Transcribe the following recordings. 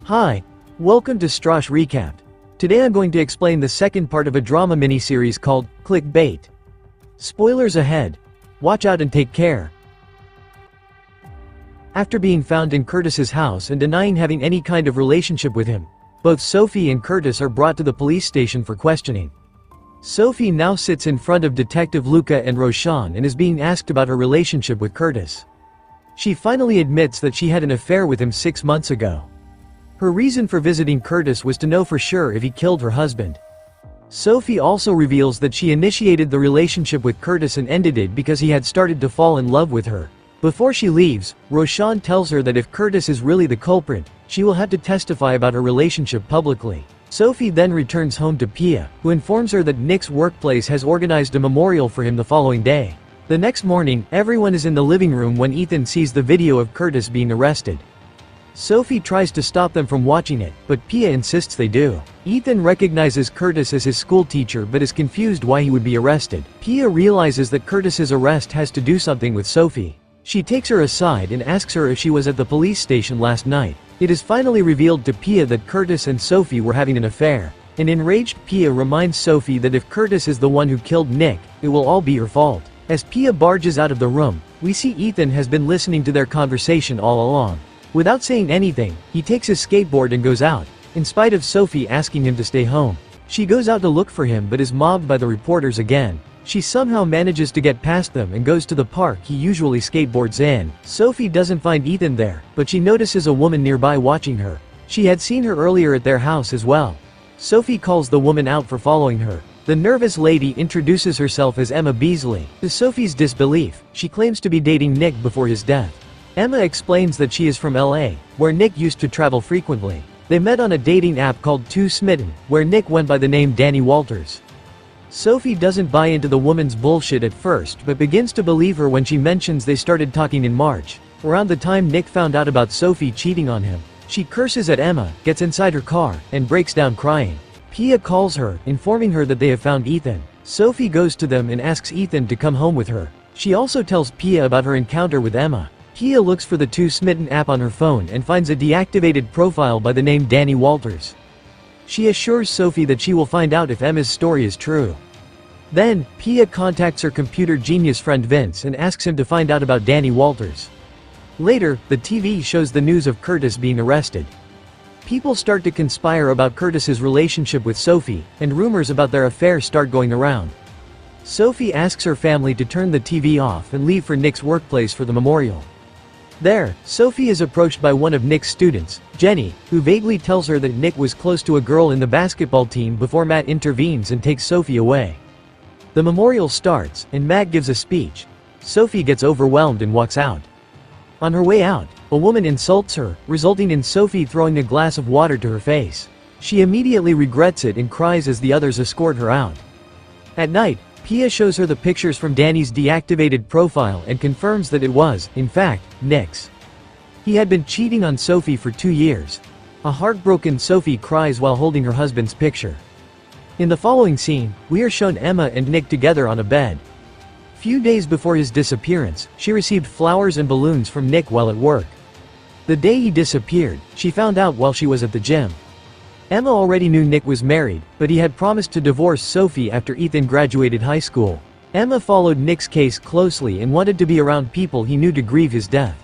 Hi, welcome to Starz Recapped. Today I'm going to explain the second part of a drama miniseries called Clickbait. Spoilers ahead. Watch out and take care. After being found in Curtis's house and denying having any kind of relationship with him, both Sophie and Curtis are brought to the police station for questioning. Sophie now sits in front of Detective Luca and Roshan and is being asked about her relationship with Curtis. She finally admits that she had an affair with him 6 months ago. Her reason for visiting Curtis was to know for sure if he killed her husband. Sophie also reveals that she initiated the relationship with Curtis and ended it because he had started to fall in love with her. Before she leaves, Roshan tells her that if Curtis is really the culprit, she will have to testify about her relationship publicly. Sophie then returns home to Pia, who informs her that Nick's workplace has organized a memorial for him the following day. The next morning, everyone is in the living room when Ethan sees the video of Curtis being arrested. Sophie tries to stop them from watching it, but Pia insists they do. Ethan recognizes Curtis as his school teacher but is confused why he would be arrested. Pia realizes that Curtis's arrest has to do something with Sophie. She takes her aside and asks her if she was at the police station last night. It is finally revealed to Pia that Curtis and Sophie were having an affair. An enraged Pia reminds Sophie that if Curtis is the one who killed Nick, it will all be her fault. As Pia barges out of the room, we see Ethan has been listening to their conversation all along. Without saying anything, he takes his skateboard and goes out, in spite of Sophie asking him to stay home. She goes out to look for him but is mobbed by the reporters again. She somehow manages to get past them and goes to the park he usually skateboards in. Sophie doesn't find Ethan there, but she notices a woman nearby watching her. She had seen her earlier at their house as well. Sophie calls the woman out for following her. The nervous lady introduces herself as Emma Beasley. To Sophie's disbelief, she claims to be dating Nick before his death. Emma explains that she is from LA, where Nick used to travel frequently. They met on a dating app called Too Smitten, where Nick went by the name Danny Walters. Sophie doesn't buy into the woman's bullshit at first but begins to believe her when she mentions they started talking in March, around the time Nick found out about Sophie cheating on him. She curses at Emma, gets inside her car, and breaks down crying. Pia calls her, informing her that they have found Ethan. Sophie goes to them and asks Ethan to come home with her. She also tells Pia about her encounter with Emma. Pia looks for the Too Smitten app on her phone and finds a deactivated profile by the name Danny Walters. She assures Sophie that she will find out if Emma's story is true. Then, Pia contacts her computer genius friend Vince and asks him to find out about Danny Walters. Later, the TV shows the news of Curtis being arrested. People start to conspire about Curtis's relationship with Sophie, and rumors about their affair start going around. Sophie asks her family to turn the TV off and leave for Nick's workplace for the memorial. There, Sophie is approached by one of Nick's students, Jenny, who vaguely tells her that Nick was close to a girl in the basketball team before Matt intervenes and takes Sophie away. The memorial starts, and Matt gives a speech. Sophie gets overwhelmed and walks out. On her way out, a woman insults her, resulting in Sophie throwing a glass of water to her face. She immediately regrets it and cries as the others escort her out. At night, Pia shows her the pictures from Danny's deactivated profile and confirms that it was, in fact, Nick's. He had been cheating on Sophie for 2 years. A heartbroken Sophie cries while holding her husband's picture. In the following scene, we are shown Emma and Nick together on a bed. Few days before his disappearance, she received flowers and balloons from Nick while at work. The day he disappeared, she found out while she was at the gym. Emma already knew Nick was married, but he had promised to divorce Sophie after Ethan graduated high school. Emma followed Nick's case closely and wanted to be around people he knew to grieve his death.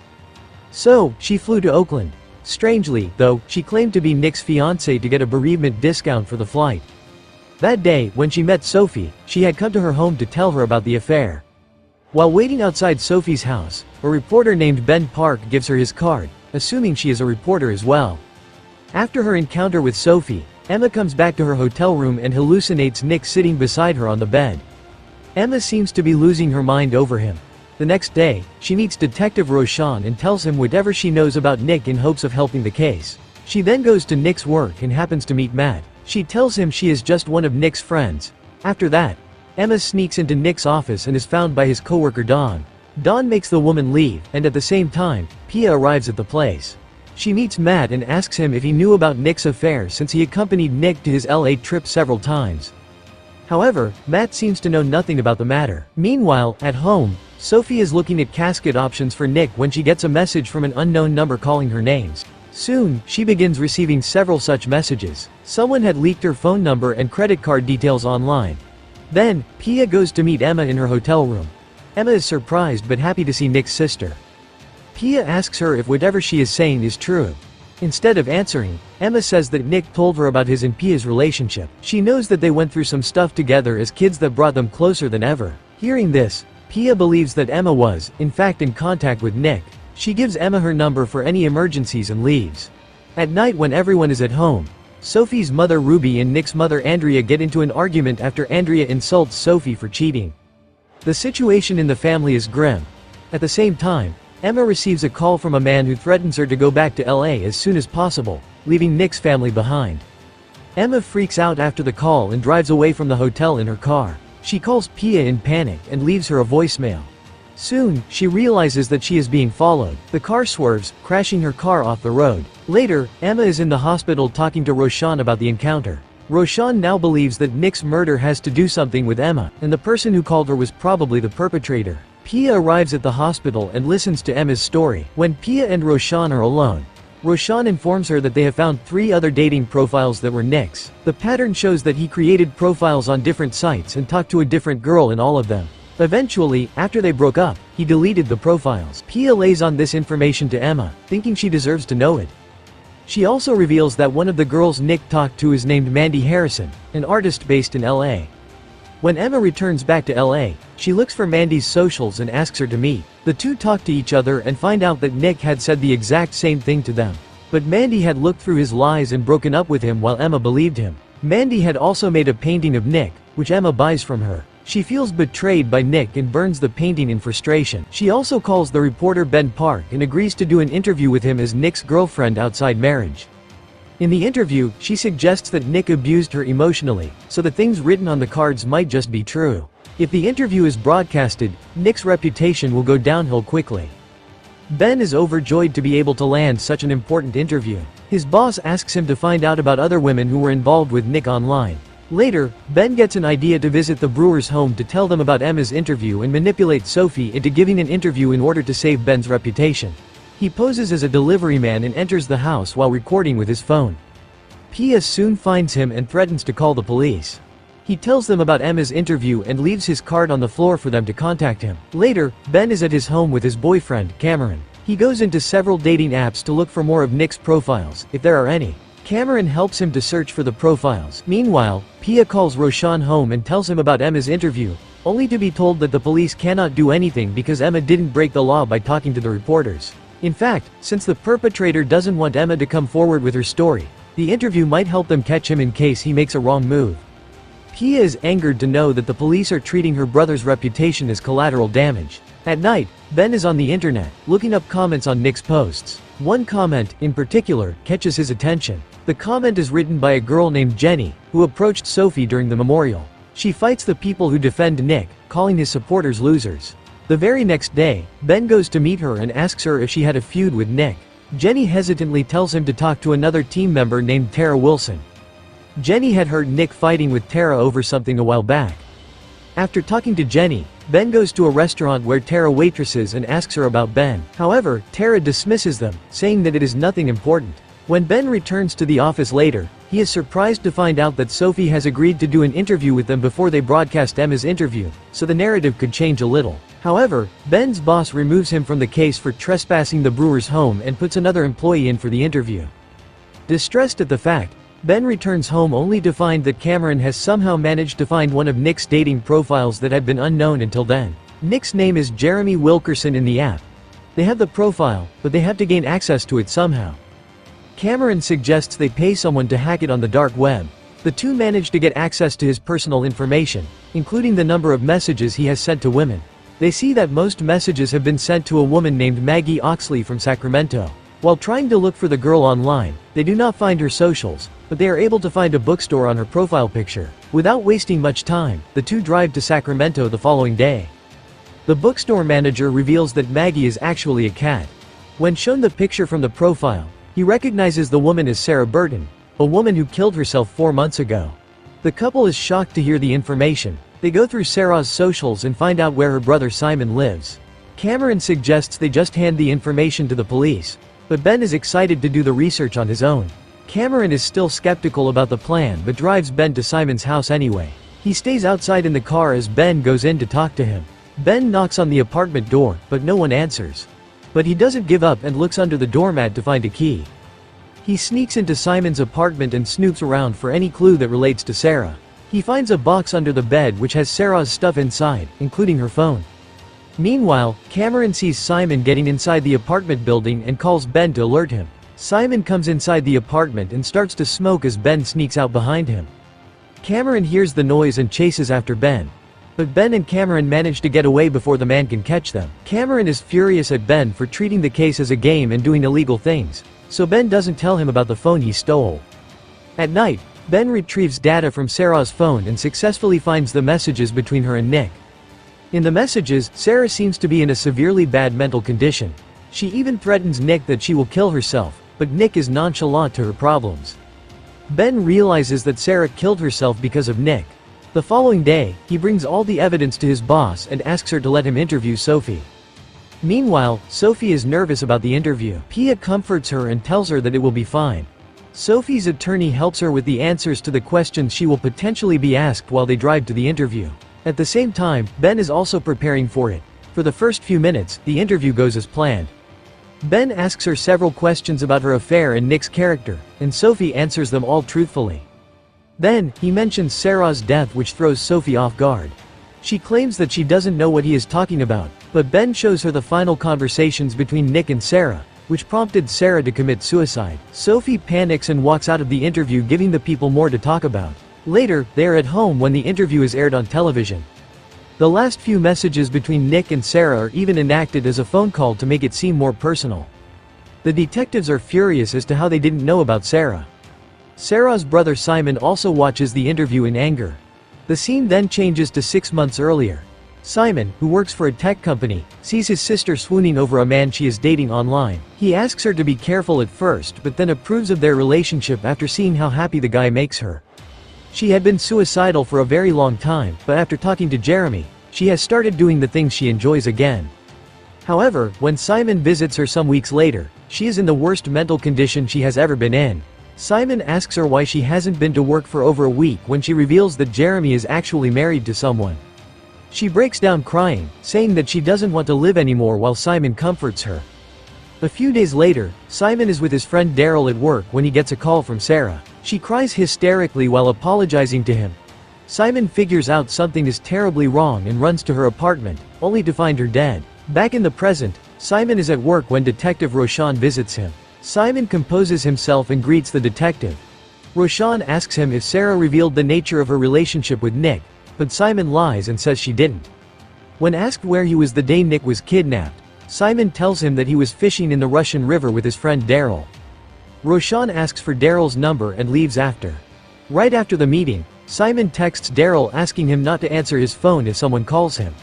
So, she flew to Oakland. Strangely, though, she claimed to be Nick's fiancé to get a bereavement discount for the flight. That day, when she met Sophie, she had come to her home to tell her about the affair. While waiting outside Sophie's house, a reporter named Ben Park gives her his card, assuming she is a reporter as well. After her encounter with Sophie, Emma comes back to her hotel room and hallucinates Nick sitting beside her on the bed. Emma seems to be losing her mind over him. The next day, she meets Detective Roshan and tells him whatever she knows about Nick in hopes of helping the case. She then goes to Nick's work and happens to meet Matt. She tells him she is just one of Nick's friends. After that, Emma sneaks into Nick's office and is found by his coworker Dawn. Dawn makes the woman leave, and at the same time, Pia arrives at the place. She meets Matt and asks him if he knew about Nick's affair since he accompanied Nick to his LA trip several times. However, Matt seems to know nothing about the matter. Meanwhile, at home, Sophie is looking at casket options for Nick when she gets a message from an unknown number calling her names. Soon, she begins receiving several such messages. Someone had leaked her phone number and credit card details online. Then, Pia goes to meet Emma in her hotel room. Emma is surprised but happy to see Nick's sister. Pia asks her if whatever she is saying is true. Instead of answering, Emma says that Nick told her about his and Pia's relationship. She knows that they went through some stuff together as kids that brought them closer than ever. Hearing this, Pia believes that Emma was, in fact, in contact with Nick. She gives Emma her number for any emergencies and leaves. At night when everyone is at home, Sophie's mother Ruby and Nick's mother Andrea get into an argument after Andrea insults Sophie for cheating. The situation in the family is grim. At the same time, Emma receives a call from a man who threatens her to go back to LA as soon as possible, leaving Nick's family behind. Emma freaks out after the call and drives away from the hotel in her car. She calls Pia in panic and leaves her a voicemail. Soon, she realizes that she is being followed. The car swerves, crashing her car off the road. Later, Emma is in the hospital talking to Roshan about the encounter. Roshan now believes that Nick's murder has to do something with Emma, and the person who called her was probably the perpetrator. Pia arrives at the hospital and listens to Emma's story. When Pia and Roshan are alone, Roshan informs her that they have found 3 other dating profiles that were Nick's. The pattern shows that he created profiles on different sites and talked to a different girl in all of them. Eventually, after they broke up, he deleted the profiles. Pia lays on this information to Emma, thinking she deserves to know it. She also reveals that one of the girls Nick talked to is named Mandy Harrison, an artist based in LA. When Emma returns back to LA, she looks for Mandy's socials and asks her to meet. The two talk to each other and find out that Nick had said the exact same thing to them. But Mandy had looked through his lies and broken up with him while Emma believed him. Mandy had also made a painting of Nick, which Emma buys from her. She feels betrayed by Nick and burns the painting in frustration. She also calls the reporter Ben Park and agrees to do an interview with him as Nick's girlfriend outside marriage. In the interview, she suggests that Nick abused her emotionally, so the things written on the cards might just be true. If the interview is broadcasted, Nick's reputation will go downhill quickly. Ben is overjoyed to be able to land such an important interview. His boss asks him to find out about other women who were involved with Nick online. Later, Ben gets an idea to visit the Brewer's home to tell them about Emma's interview and manipulate Sophie into giving an interview in order to save Ben's reputation. He poses as a delivery man and enters the house while recording with his phone. Pia soon finds him and threatens to call the police. He tells them about Emma's interview and leaves his card on the floor for them to contact him. Later, Ben is at his home with his boyfriend, Cameron. He goes into several dating apps to look for more of Nick's profiles, if there are any. Cameron helps him to search for the profiles. Meanwhile, Pia calls Roshan home and tells him about Emma's interview, only to be told that the police cannot do anything because Emma didn't break the law by talking to the reporters. In fact, since the perpetrator doesn't want Emma to come forward with her story, the interview might help them catch him in case he makes a wrong move. Pia is angered to know that the police are treating her brother's reputation as collateral damage. At night, Ben is on the internet, looking up comments on Nick's posts. One comment, in particular, catches his attention. The comment is written by a girl named Jenny, who approached Sophie during the memorial. She fights the people who defend Nick, calling his supporters losers. The very next day, Ben goes to meet her and asks her if she had a feud with Nick. Jenny hesitantly tells him to talk to another team member named Tara Wilson. Jenny had heard Nick fighting with Tara over something a while back. After talking to Jenny, Ben goes to a restaurant where Tara waitresses and asks her about Ben. However, Tara dismisses them, saying that it is nothing important. When Ben returns to the office later, he is surprised to find out that Sophie has agreed to do an interview with them before they broadcast Emma's interview, so the narrative could change a little. However, Ben's boss removes him from the case for trespassing the Brewer's home and puts another employee in for the interview. Distressed at the fact, Ben returns home only to find that Cameron has somehow managed to find one of Nick's dating profiles that had been unknown until then. Nick's name is Jeremy Wilkerson in the app. They have the profile, but they have to gain access to it somehow. Cameron suggests they pay someone to hack it on the dark web. The two manage to get access to his personal information, including the number of messages he has sent to women. They see that most messages have been sent to a woman named Maggie Oxley from Sacramento. While trying to look for the girl online, they do not find her socials, but they are able to find a bookstore on her profile picture. Without wasting much time, the two drive to Sacramento the following day. The bookstore manager reveals that Maggie is actually a cat. When shown the picture from the profile, he recognizes the woman as Sarah Burton, a woman who killed herself 4 months ago. The couple is shocked to hear the information. They go through Sarah's socials and find out where her brother Simon lives. Cameron suggests they just hand the information to the police. But Ben is excited to do the research on his own. Cameron is still skeptical about the plan but drives Ben to Simon's house anyway. He stays outside in the car as Ben goes in to talk to him. Ben knocks on the apartment door, but no one answers. But he doesn't give up and looks under the doormat to find a key. He sneaks into Simon's apartment and snoops around for any clue that relates to Sarah. He finds a box under the bed which has Sarah's stuff inside, including her phone. Meanwhile, Cameron sees Simon getting inside the apartment building and calls Ben to alert him. Simon comes inside the apartment and starts to smoke as Ben sneaks out behind him. Cameron hears the noise and chases after Ben. But Ben and Cameron manage to get away before the man can catch them. Cameron is furious at Ben for treating the case as a game and doing illegal things, so Ben doesn't tell him about the phone he stole. At night, Ben retrieves data from Sarah's phone and successfully finds the messages between her and Nick. In the messages, Sarah seems to be in a severely bad mental condition. She even threatens Nick that she will kill herself, but Nick is nonchalant to her problems. Ben realizes that Sarah killed herself because of Nick. The following day, he brings all the evidence to his boss and asks her to let him interview Sophie. Meanwhile, Sophie is nervous about the interview. Pia comforts her and tells her that it will be fine. Sophie's attorney helps her with the answers to the questions she will potentially be asked while they drive to the interview. At the same time, Ben is also preparing for it. For the first few minutes, the interview goes as planned. Ben asks her several questions about her affair and Nick's character, and Sophie answers them all truthfully. Then, he mentions Sarah's death, which throws Sophie off guard. She claims that she doesn't know what he is talking about, but Ben shows her the final conversations between Nick and Sarah, which prompted Sarah to commit suicide. Sophie panics and walks out of the interview, giving the people more to talk about. Later, they are at home when the interview is aired on television. The last few messages between Nick and Sarah are even enacted as a phone call to make it seem more personal. The detectives are furious as to how they didn't know about Sarah. Sarah's brother Simon also watches the interview in anger. The scene then changes to 6 months earlier. Simon, who works for a tech company, sees his sister swooning over a man she is dating online. He asks her to be careful at first but then approves of their relationship after seeing how happy the guy makes her. She had been suicidal for a very long time, but after talking to Jeremy, she has started doing the things she enjoys again. However, when Simon visits her some weeks later, she is in the worst mental condition she has ever been in. Simon asks her why she hasn't been to work for over a week when she reveals that Jeremy is actually married to someone. She breaks down crying, saying that she doesn't want to live anymore while Simon comforts her. A few days later, Simon is with his friend Daryl at work when he gets a call from Sarah. She cries hysterically while apologizing to him. Simon figures out something is terribly wrong and runs to her apartment, only to find her dead. Back in the present, Simon is at work when Detective Roshan visits him. Simon composes himself and greets the detective. Roshan asks him if Sarah revealed the nature of her relationship with Nick, but Simon lies and says she didn't. When asked where he was the day Nick was kidnapped, Simon tells him that he was fishing in the Russian River with his friend Daryl. Roshan asks for Daryl's number and leaves after. Right after the meeting, Simon texts Daryl asking him not to answer his phone if someone calls him.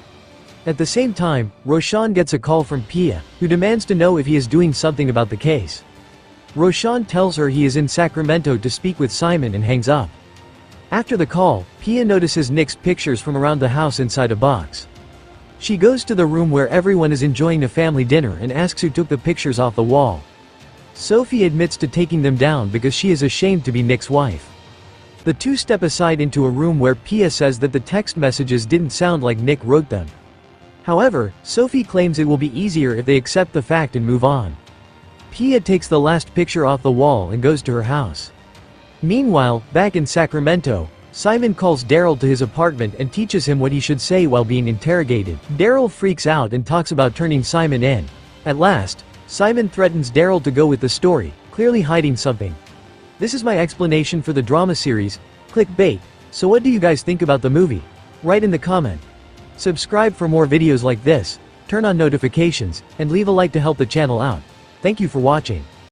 At the same time, Roshan gets a call from Pia, who demands to know if he is doing something about the case. Roshan tells her he is in Sacramento to speak with Simon and hangs up. After the call, Pia notices Nick's pictures from around the house inside a box. She goes to the room where everyone is enjoying a family dinner and asks who took the pictures off the wall. Sophie admits to taking them down because she is ashamed to be Nick's wife. The two step aside into a room where Pia says that the text messages didn't sound like Nick wrote them. However, Sophie claims it will be easier if they accept the fact and move on. Pia takes the last picture off the wall and goes to her house. Meanwhile, back in Sacramento, Simon calls Daryl to his apartment and teaches him what he should say while being interrogated. Daryl freaks out and talks about turning Simon in. At last, Simon threatens Daryl to go with the story, clearly hiding something. This is my explanation for the drama series, Clickbait. So what do you guys think about the movie? Write in the comment. Subscribe for more videos like this, turn on notifications, and leave a like to help the channel out. Thank you for watching.